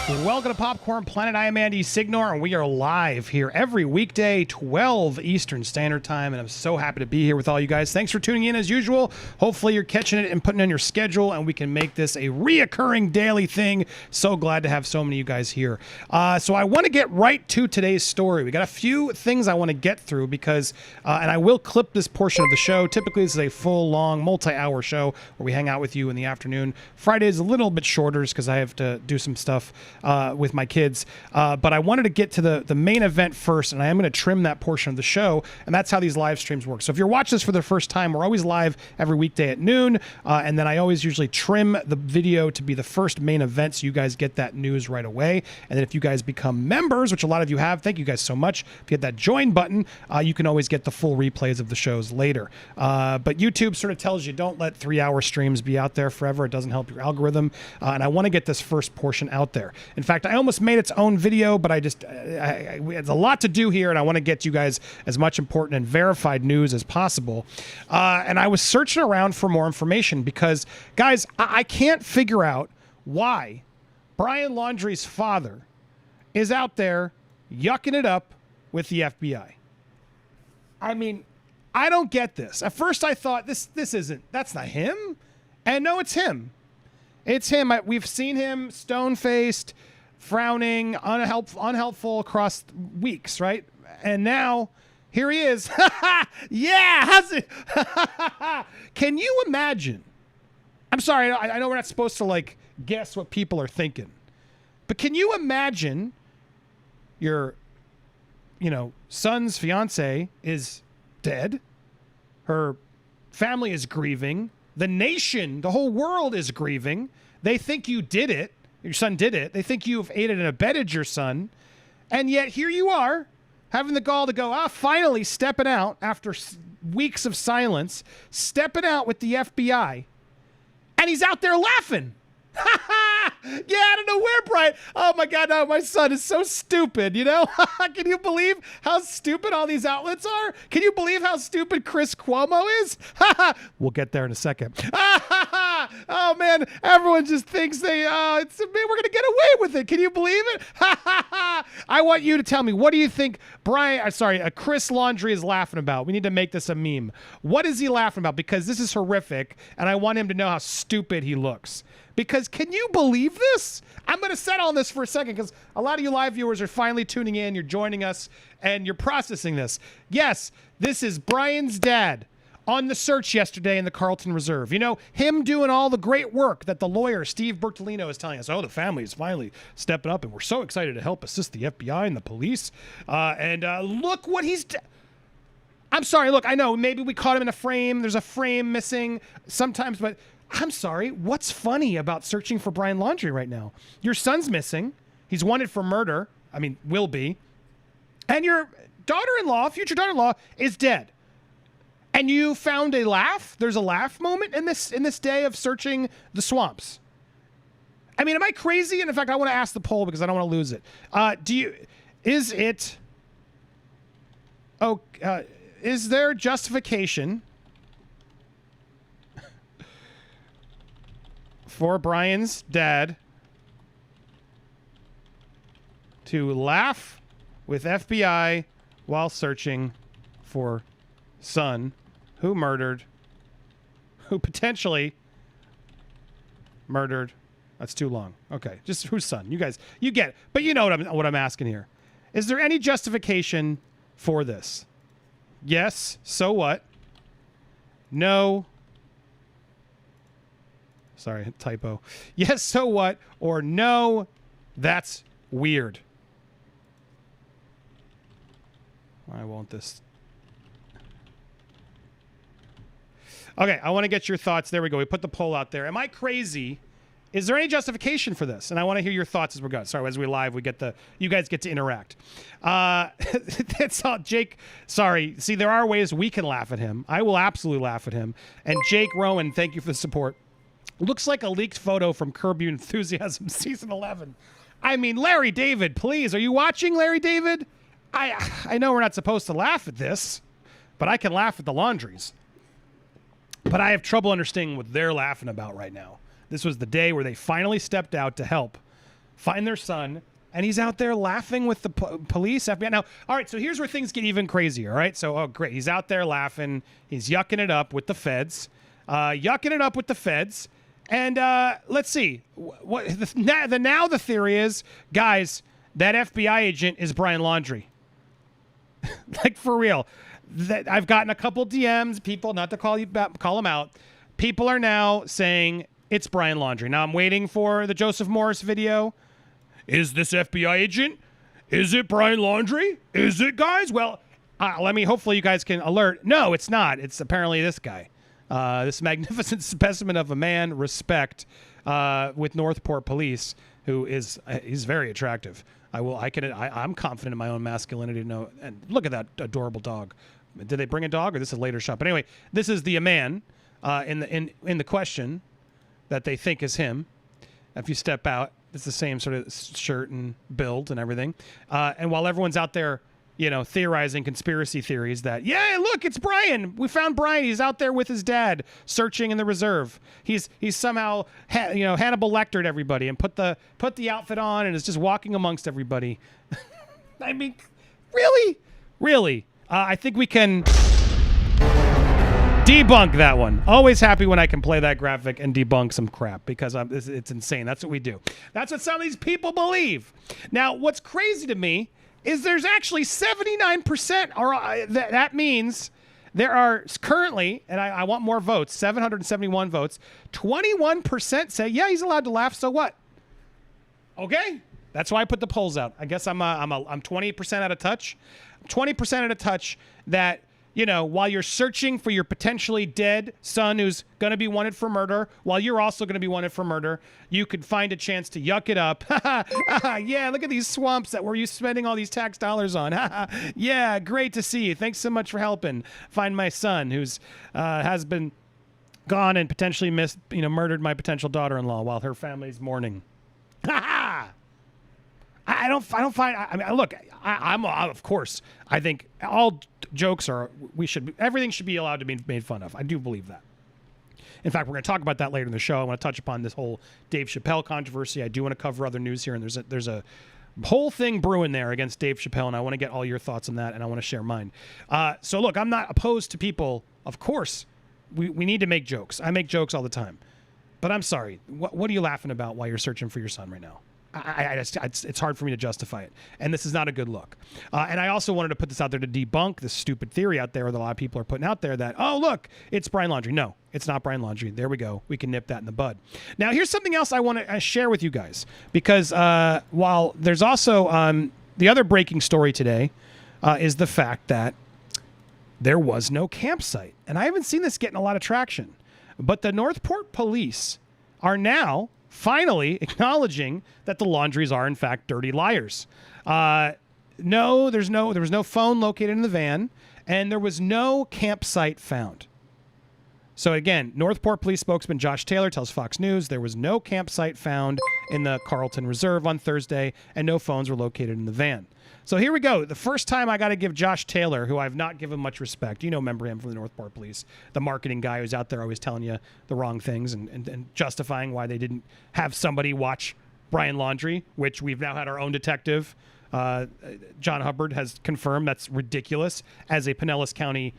Welcome to Popcorn Planet. I am Andy Signore, and we are live here every weekday, 12 Eastern Standard Time, and I'm so happy to be here with all you guys. Thanks for tuning in as usual. Hopefully you're catching it and putting it on your schedule, and we can make this a reoccurring daily thing. So glad to have so many of you guys here. So I want to get right to today's story. We got a few things I want to get through because, and I will clip this portion of the show. Typically, this is a full, long, multi-hour show where we hang out with you in the afternoon. Friday is a little bit shorter because I have to do some stuff with my kids, but I wanted to get to the main event first, and I am going to trim that portion of the show, and that's how these live streams work. So if you're watching this for the first time, we're always live every weekday at noon, and then I always usually trim the video to be the first main event so you guys get that news right away. And then if you guys become members, which a lot of you have, thank you guys so much. If you hit that join button, you can always get the full replays of the shows later. But YouTube sort of tells you don't let 3-hour streams be out there forever. It doesn't help your algorithm, and I want to get this first portion out there. In fact, I almost made its own video, but it's a lot to do here, and I want to get you guys as much important and verified news as possible. And I was searching around for more information because, guys, I can't figure out why Brian Laundrie's father is out there yucking it up with the FBI. I mean, I don't get this. At first, I thought that's not him, and no, it's him. It's him. We've seen him stone-faced, frowning, unhelpful across weeks, right? And now, here he is. Yeah, how's it? Can you imagine? I'm sorry, I know we're not supposed to, like, guess what people are thinking. But can you imagine your, son's fiance is dead? Her family is grieving. The nation, the whole world is grieving. They think you did it. Your son did it. They think you've aided and abetted your son. And yet here you are, having the gall to go, finally stepping out after weeks of silence, stepping out with the FBI. And he's out there laughing. Yeah, I don't know where, Brian. Oh, my God, no, my son is so stupid, Can you believe how stupid all these outlets are? Can you believe how stupid Chris Cuomo is? We'll get there in a second. Oh, man, everyone just thinks we're going to get away with it. Can you believe it? I want you to tell me, what do you think Chris Laundrie is laughing about? We need to make this a meme. What is he laughing about? Because this is horrific, and I want him to know how stupid he looks. Because can you believe this? I'm going to settle on this for a second because a lot of you live viewers are finally tuning in. You're joining us and you're processing this. Yes, this is Brian's dad on the search yesterday in the Carlton Reserve. Him doing all the great work that the lawyer, Steve Bertolino, is telling us. Oh, the family is finally stepping up and we're so excited to help assist the FBI and the police. Look what he's I'm sorry. Look, I know maybe we caught him in a frame. There's a frame missing sometimes, but I'm sorry, what's funny about searching for Brian Laundrie right now? Your son's missing. He's wanted for murder. Will be. And your daughter-in-law, future daughter-in-law, is dead. And you found a laugh? There's a laugh moment in this day of searching the swamps. Am I crazy? And in fact, I want to ask the poll because I don't want to lose it. Is there justification for Brian's dad to laugh with FBI while searching for son who potentially murdered? That's too long. Okay, just whose son? You guys, you get it. But you know what I'm asking here. Is there any justification for this? Yes, so what? No. Sorry, typo. Yes, so what? Or no, that's weird. Why won't this? Okay, I want to get your thoughts. There we go. We put the poll out there. Am I crazy? Is there any justification for this? And I want to hear your thoughts as we're going. Sorry, as we live, you guys get to interact. That's all, Jake. Sorry. See, there are ways we can laugh at him. I will absolutely laugh at him. And Jake Rowan, thank you for the support. Looks like a leaked photo from Curb Your Enthusiasm season 11. Larry David, please. Are you watching, Larry David? I know we're not supposed to laugh at this, but I can laugh at the Laundries. But I have trouble understanding what they're laughing about right now. This was the day where they finally stepped out to help find their son, and he's out there laughing with the police, FBI. Now, all right, so here's where things get even crazier, all right? So, oh, great. He's out there laughing. He's yucking it up with the feds. And let's see. Now the theory is, guys, that FBI agent is Brian Laundrie. Like, for real. I've gotten a couple DMs, people, not to call them out. People are now saying it's Brian Laundrie. Now I'm waiting for the Joseph Morris video. Is this FBI agent? Is it Brian Laundrie? Is it, guys? Well, hopefully you guys can alert. No, it's not. It's apparently this guy. This magnificent specimen of a man, respect, with Northport Police, who he's very attractive. I'm confident in my own masculinity to know. And look at that adorable dog. Did they bring a dog, or this is a later shot? But anyway, this is the man in the question that they think is him. If you step out, it's the same sort of shirt and build and everything. And while everyone's out there, theorizing conspiracy theories that, yeah, look, it's Brian. We found Brian. He's out there with his dad searching in the reserve. He's somehow, Hannibal Lectered everybody and put the outfit on and is just walking amongst everybody. I mean, really? I think we can debunk that one. Always happy when I can play that graphic and debunk some crap because it's insane. That's what we do. That's what some of these people believe. Now, what's crazy to me is there's actually 79%, or that means there are currently, and I want more votes, 771 votes, 21% say, yeah, he's allowed to laugh, so what? Okay, that's why I put the polls out. I guess I'm 20% out of touch. 20% out of touch that, while you're searching for your potentially dead son who's going to be wanted for murder, while you're also going to be wanted for murder, you could find a chance to yuck it up. Yeah, look at these swamps that you spending all these tax dollars on. Yeah, great to see you. Thanks so much for helping find my son who's has been gone and potentially murdered my potential daughter-in-law while her family's mourning. I don't find. I mean, look. I'm of course. I think all jokes everything should be allowed to be made fun of. I do believe that. In fact, we're going to talk about that later in the show. I want to touch upon this whole Dave Chappelle controversy. I do want to cover other news here, and there's a whole thing brewing there against Dave Chappelle, and I want to get all your thoughts on that, and I want to share mine. So look, I'm not opposed to people. Of course, we need to make jokes. I make jokes all the time, but I'm sorry. What are you laughing about while you're searching for your son right now? It's hard for me to justify it, and this is not a good look. And I also wanted to put this out there to debunk this stupid theory out there that a lot of people are putting out there that, oh, look, it's Brian Laundrie. No, it's not Brian Laundrie. There we go. We can nip that in the bud. Now, here's something else I want to share with you guys, because while there's also the other breaking story today is the fact that there was no campsite. And I haven't seen this getting a lot of traction, but the Northport police are now finally acknowledging that the Laundries are in fact dirty liars. There was no phone located in the van, and there was no campsite found. So again, Northport Police spokesman Josh Taylor tells Fox News there was no campsite found in the Carlton Reserve on Thursday, and no phones were located in the van. So here we go. The first time I got to give Josh Taylor, who I've not given much respect. Remember him from the Northport Police, the marketing guy who's out there always telling you the wrong things and justifying why they didn't have somebody watch Brian Laundrie, which we've now had our own detective. John Hubbard has confirmed that's ridiculous. As a Pinellas County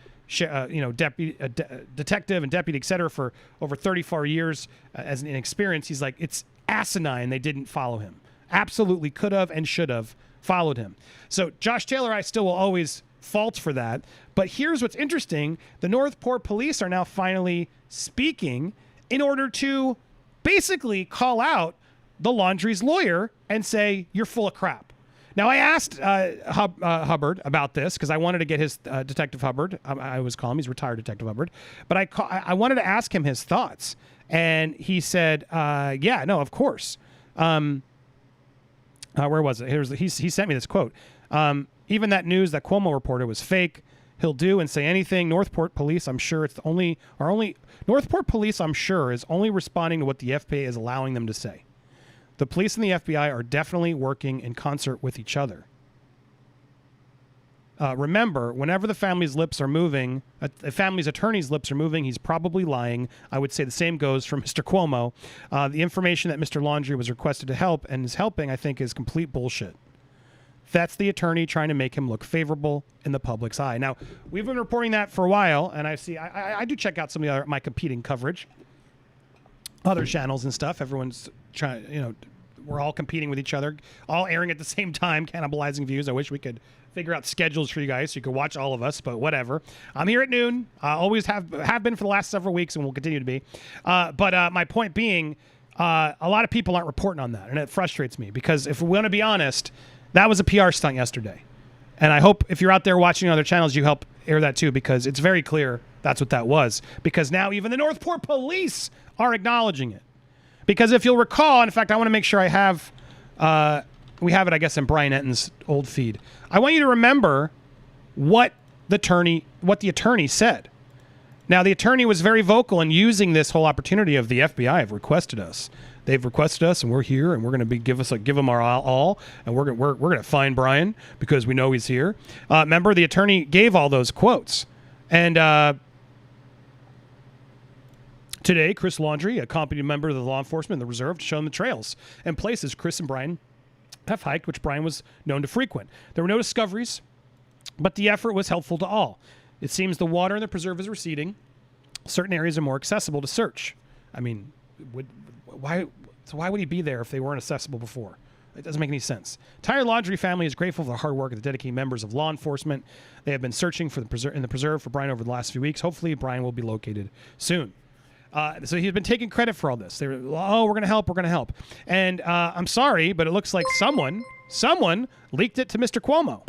detective and deputy, et cetera, for over 34 years as an experience, he's like, it's asinine they didn't follow him. Absolutely could have and should have followed him. So Josh Taylor, I still will always fault for that. But here's what's interesting. The Northport police are now finally speaking in order to basically call out the Laundrie's lawyer and say, you're full of crap. Now, I asked Hubbard about this because I wanted to get his Detective Hubbard. I always call him. He's retired Detective Hubbard. But I wanted to ask him his thoughts. And he said, yeah, no, of course. Where was it? He sent me this quote. Even that news that Cuomo reported was fake. He'll do and say anything. Northport Police, I'm sure Northport Police, I'm sure, is only responding to what the FBI is allowing them to say. The police and the FBI are definitely working in concert with each other. remember, whenever the family's lips are moving, a family's attorney's lips are moving, he's probably lying. I would say the same goes for Mr. Cuomo. The information that Mr. Laundrie was requested to help and is helping, I think, is complete bullshit. That's the attorney trying to make him look favorable in the public's eye. Now, we've been reporting that for a while, and I do check out some of my competing coverage, other channels and stuff. Everyone's trying, we're all competing with each other, all airing at the same time, cannibalizing views. I wish we could figure out schedules for you guys so you could watch all of us, but whatever. I'm here at noon. Always have been for the last several weeks and will continue to be. But my point being, a lot of people aren't reporting on that, and it frustrates me because if we want to be honest, that was a PR stunt yesterday. And I hope if you're out there watching other channels, you help air that too, because it's very clear that's what that was. Because now even the Northport police are acknowledging it. Because if you'll recall, in fact, I want to make sure I have, we have it, I guess, in Brian Enton's old feed. I want you to remember what the attorney said. Now, the attorney was very vocal in using this whole opportunity of the FBI have requested us. They've requested us, and we're here, and we're going to give them our all, and we're going to find Brian because we know he's here. Remember, the attorney gave all those quotes, and today, Chris Laundrie accompanied a member of the law enforcement in the reserve to show them the trails and places Chris and Brian have hiked, which Brian was known to frequent. There were no discoveries, but the effort was helpful to all. It seems the water in the preserve is receding. Certain areas are more accessible to search. I mean, why would he be there if they weren't accessible before? It doesn't make any sense. Entire Laundrie family is grateful for the hard work of the dedicated members of law enforcement. They have been searching for in the preserve for Brian over the last few weeks. Hopefully, Brian will be located soon. So he's been taking credit for all this. They were, we're going to help. And I'm sorry, but it looks like someone leaked it to Mr. Cuomo.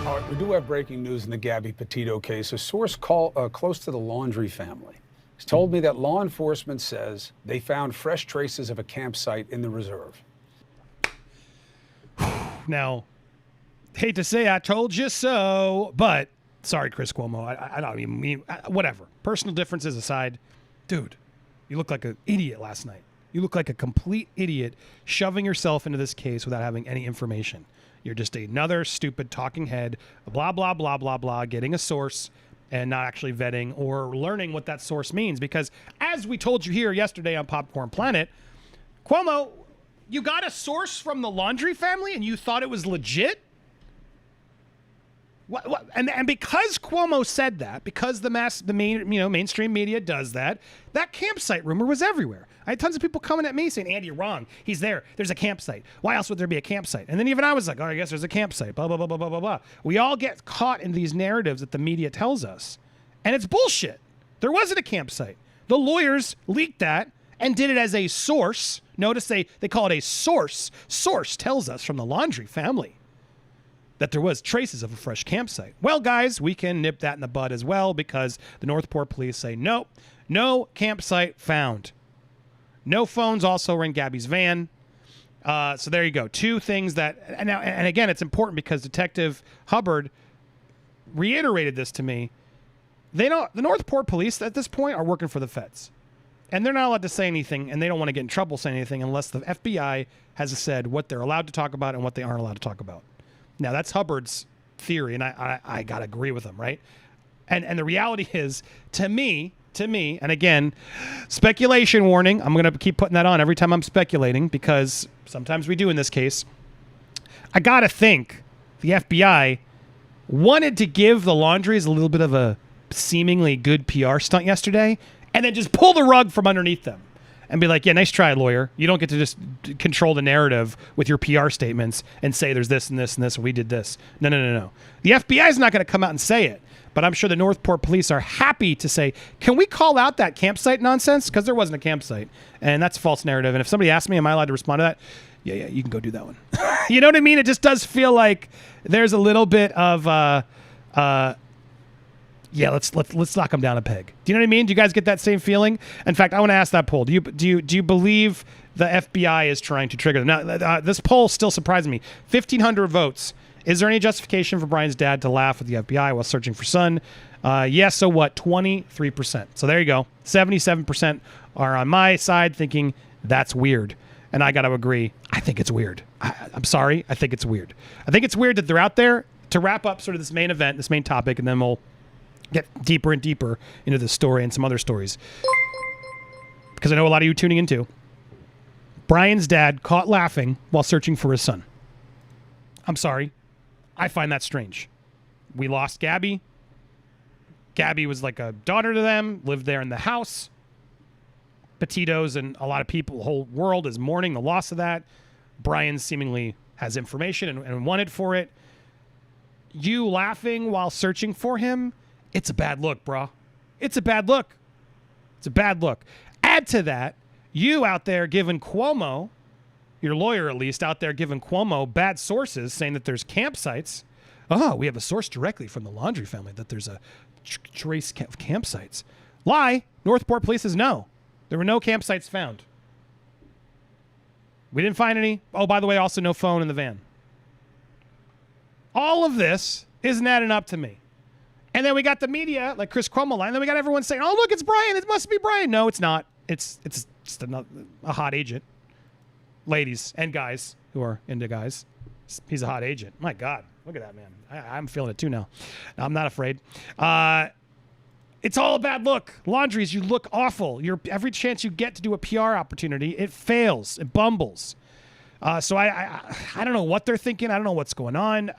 All right, we do have breaking news in the Gabby Petito case. A source close to the Laundrie family has told me that law enforcement says they found fresh traces of a campsite in the reserve. Now, hate to say I told you so, but sorry, Chris Cuomo. I don't even mean, whatever. Personal differences aside, dude, you look like an idiot last night. You look like a complete idiot shoving yourself into this case without having any information. You're just another stupid talking head, blah, blah, blah, blah, blah, getting a source and not actually vetting or learning what that source means. Because as we told you here yesterday on Popcorn Planet, Cuomo, you got a source from the Laundrie family and you thought it was legit? What? And because Cuomo said that, because the mainstream media does that, that campsite rumor was everywhere. I had tons of people coming at me saying, Andy, you're wrong. He's there. There's a campsite. Why else would there be a campsite? And then even I was like, oh, I guess there's a campsite, blah, blah, blah, blah, blah, blah, blah. We all get caught in these narratives that the media tells us. And it's bullshit. There wasn't a campsite. The lawyers leaked that and did it as a source. Notice they call it a source. Source tells us from the Laundrie family that there was traces of a fresh campsite. Well, guys, we can nip that in the bud as well because the Northport police say, nope, no campsite found. No phones also were in Gabby's van. So there you go. Two things that, and again, it's important because Detective Hubbard reiterated this to me. The Northport police at this point are working for the feds. And they're not allowed to say anything, and they don't want to get in trouble saying anything unless the FBI has said what they're allowed to talk about and what they aren't allowed to talk about. Now, that's Hubbard's theory, and I got to agree with him, right? And the reality is, to me, and again, speculation warning, I'm going to keep putting that on every time I'm speculating because sometimes we do in this case. I got to think the FBI wanted to give the Laundries a little bit of a seemingly good PR stunt yesterday and then just pull the rug from underneath them. And be like, yeah, nice try, lawyer. You don't get to just control the narrative with your PR statements and say there's this and this and this, and we did this. No. The FBI is not going to come out and say it, but I'm sure the Northport police are happy to say, can we call out that campsite nonsense? Because there wasn't a campsite, and that's a false narrative. And if somebody asks me, am I allowed to respond to that? Yeah, you can go do that one. You know what I mean? It just does feel like there's a little bit of yeah, let's knock them down a peg. Do you know what I mean? Do you guys get that same feeling? In fact, I want to ask that poll. Do you believe the FBI is trying to trigger them? Now, this poll still surprised me. 1,500 votes. Is there any justification for Brian's dad to laugh at the FBI while searching for son? Yes, so what? 23%. So there you go. 77% are on my side thinking that's weird. And I got to agree. I think it's weird. I'm sorry. I think it's weird. I think it's weird that they're out there to wrap up sort of this main event, this main topic, and then we'll get deeper and deeper into this story and some other stories. Because I know a lot of you tuning in too. Brian's dad caught laughing while searching for his son. I'm sorry. I find that strange. We lost Gabby. Gabby was like a daughter to them, lived there in the house. Petitos and a lot of people, the whole world is mourning the loss of that. Brian seemingly has information and wanted for it. You laughing while searching for him, it's a bad look, bro. It's a bad look. It's a bad look. Add to that, you out there giving Cuomo, your lawyer at least, out there giving Cuomo bad sources saying that there's campsites. Oh, we have a source directly from the Laundrie family that there's a trace of campsites. Lie. Northport police says no. There were no campsites found. We didn't find any. Oh, by the way, also no phone in the van. All of this isn't adding up to me. And then we got the media, like Chris Cuomo line, and then we got everyone saying, oh, look, it's Brian. It must be Brian. No, it's not. It's just a hot agent. Ladies and guys who are into guys. He's a hot agent. My God, look at that, man. I'm feeling it too now. I'm not afraid. It's all a bad look. Laundries, you look awful. Every chance you get to do a PR opportunity, it fails. It bumbles. So I don't know what they're thinking. I don't know what's going on.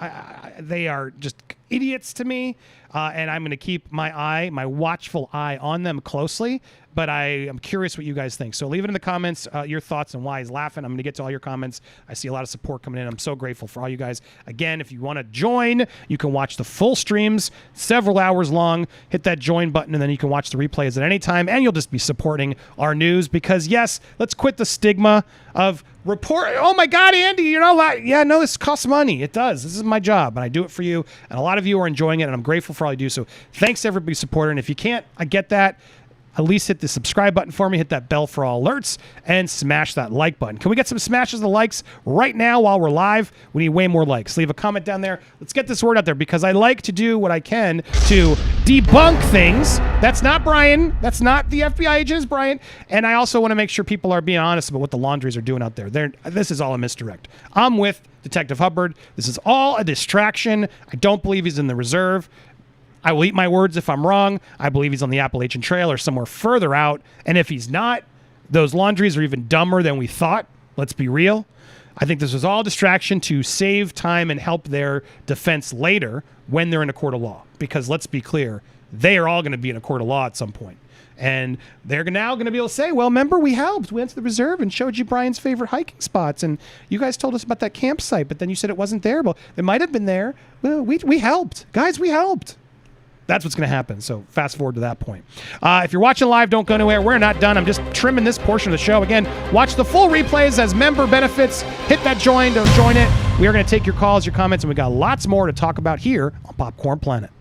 They are just idiots to me. And I'm going to keep my watchful eye on them closely. But I am curious what you guys think. So leave it in the comments, your thoughts and why he's laughing. I'm going to get to all your comments. I see a lot of support coming in. I'm so grateful for all you guys. Again, if you want to join, you can watch the full streams, several hours long. Hit that join button, and then you can watch the replays at any time. And you'll just be supporting our news because, yes, let's quit the stigma of report. Oh, my God, Andy, you're not allowed. Yeah, no, this costs money. It does. This is my job, and I do it for you. And a lot of you are enjoying it, and I'm grateful for all you do. So thanks to everybody supporting. And if you can't, I get that. At least hit the subscribe button for me, hit that bell for all alerts, and smash that like button. Can we get some smashes of likes right now while we're live? We need way more likes. Leave a comment down there. Let's get this word out there because I like to do what I can to debunk things. That's not Brian. That's not the FBI agent, it's Brian. And I also want to make sure people are being honest about what the Laundries are doing out there. This is all a misdirect. I'm with Detective Hubbard. This is all a distraction. I don't believe he's in the reserve. I will eat my words if I'm wrong. I believe he's on the Appalachian Trail or somewhere further out. And if he's not, those Laundries are even dumber than we thought. Let's be real. I think this was all distraction to save time and help their defense later when they're in a court of law. Because let's be clear, they are all going to be in a court of law at some point. And they're now going to be able to say, well, remember, we helped. We went to the reserve and showed you Brian's favorite hiking spots. And you guys told us about that campsite, but then you said it wasn't there. Well, it might have been there. Well, we helped. Guys, we helped. That's what's going to happen. So fast forward to that point. If you're watching live, don't go anywhere. We're not done. I'm just trimming this portion of the show. Again, watch the full replays as member benefits. Hit that join to join it. We are going to take your calls, your comments, and we got lots more to talk about here on Popcorn Planet.